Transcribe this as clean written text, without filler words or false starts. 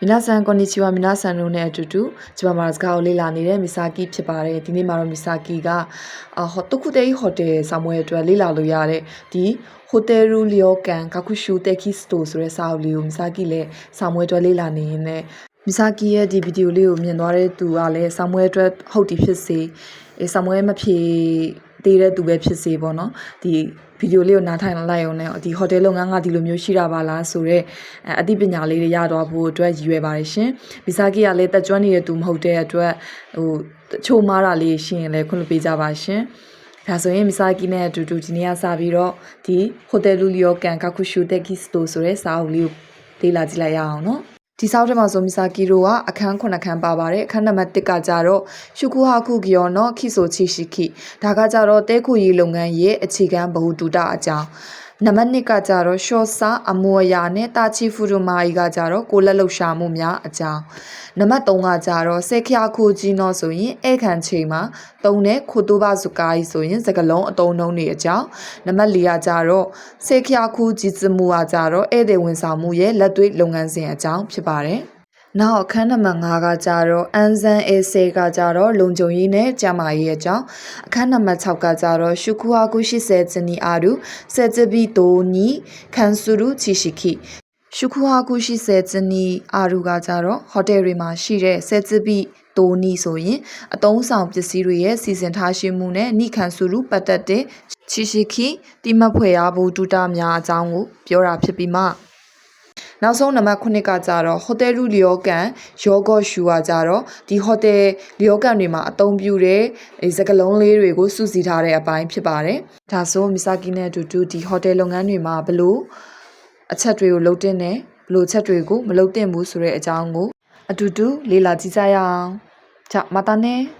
皆さんこんにちは。皆さんのねအတူတူကျွန်မမှာစကားကိုလေ့လာနေတဲ့မီဆာကီဖြစ်ပါတယ်ဒီနေ့မှာတော့မီဆာကီကတခုတည်းဟိုတယ်စာမွေးအတွက်လေ့လာလို့ရတဲ့ဒီဟိုတယ်ရူလီယိုကန်ကာကူရှူတက်ခီစတိုဆိုတဲ့စာအုပ်လေးကိုမီဆာကီလည်းစာမွေးအတွက်လေ့လာနေရင်းနဲ့မီဆာကီရဲ့ဒီဗီဒီယိုလေးကိုမြင်သွားတဲ့သူကလည်းစာမွေးအတွက်ဟုတ်ဒီဖြစ်စေစာမွေးမဖြေသေးတဲ့သူပဲဖြစ်စေပေါ့နော်ဒီဗီဒီယိုလေးကိုနားထိုင်လိုက်အောင်နဲ့ဒီဟိုတယ်လုပ်ငန်းကဒီလိုမျိုးရှိတာပါလားဆိုတော့အသိပညာလေးတွေရသွားဖို့အတွက်ရည်ရွယ်ပါတယ်ရှင်။မီဆာကီကလည်းတက်ကြွနေတဲ့သူမဟုတ်တဲ့အတွက်ချိုးမားတာလေးရှိရင်လည်းခွင့်လွှတ်ပေးကြပါရှင်။ဒါဆိုရင်မီဆာကီနဲ့အတူတူဒီနေ့ကစပြီးတော့ဒီဟိုတယ်လူလီယိုကန်ကာကူရှူတက်ဂီစတိုဆိုတဲ့စာအုပ်လေးကိုလေ့လာကြည့်လိုက်ရအောင်နော်။ဒီစာအုပ်ထဲမှာဆိုမီဆာကီတို့ကအခန်း9ခန်းပါပါတယ်အခန်းနံပါတ်1ကကြတော့ရှုကူဟာခုကီယောနော်ခိဆိုချီရှိခိဒါကကြတော့တဲခုရီလုပ်ငန်းရဲ့အခြေခံဗဟုတုတအကြောင်းနံပါတ်2ကကြတော့ရှော့စာအမွေယာနဲ့တာချီဖူရမာအီကကြတော့ကိုလက်လှရှာမှုများအကြောင်းနံပါတ်3ကကြတော့ဆေခရခုကြီးနော်ဆိုရင်ဧကန်ချိန်မှာသုံးတဲ့ခိုတိုးပါစုကားကြီးဆိုရင်စကလုံးအတုံးနှုံးတွေအကြောင်းနံပါတ်4ကကြတော့ဆေခရခုကြီးစမှုကကြတော့ဧည့်သည်ဝန်ဆောင်မှုရဲ့လက်တွေ့လုပ်ငန်းစဉ်အကြောင်းဖြစ်ပါတယ်နောက်အခန်းနံပါတ်5ကကြတော့အန်ဇန်အေဆေကကြတော့လုံခြုံရေးနဲ့ကျန်းမာရေးအကြောင်းအခန်းနံပါတ်6ကကြတော့ရှုခုဟာကု80ဇနီအာရူစေဇဘီတိုနီခန်ဆူရူချီရှိခိရှုခုဟာကု80ဇနီအာရူကကြတော့ဟိုတယ်တွေမှာရှိတဲ့စေဇဘီတိုနီဆိုရင်အတုံးဆောင်ပစ္စည်းတွေရဲ့စီစဉ်ထားရှိမှုနဲ့နိခန်ဆူရူပတ်သက်တဲ့ချီရှိခိတိမဖွယ်ရဘူးတူတာများအကြောင်းကိုပြောတာဖြစ်ပြီးမှနောက်ဆုံးနံပါတ်9ကကြတော့ဟိုတယ်ရူလီယိုကန်ယောဂော့ရှူကကြတော့ဒီဟိုတယ်လီယိုကန်တွေမှာအသုံးပြုတဲ့စကလုံးလေးတွေကိုစုစည်းထားတဲ့အပိုင်းဖြစ်ပါတယ်။ဒါဆိုမီဆာကီနဲ့အတူတူဒီဟိုတယ်လုပ်ငန်းတွေမှာဘလို့အချက်တွေကိုလုပ်တင်တယ်ဘလို့အချက်တွေကိုမလုပ်တင်ဘူးဆိုတဲ့အကြောင်းကိုအတူတူလေ့လာကြည့်ကြရအောင်။じゃまたね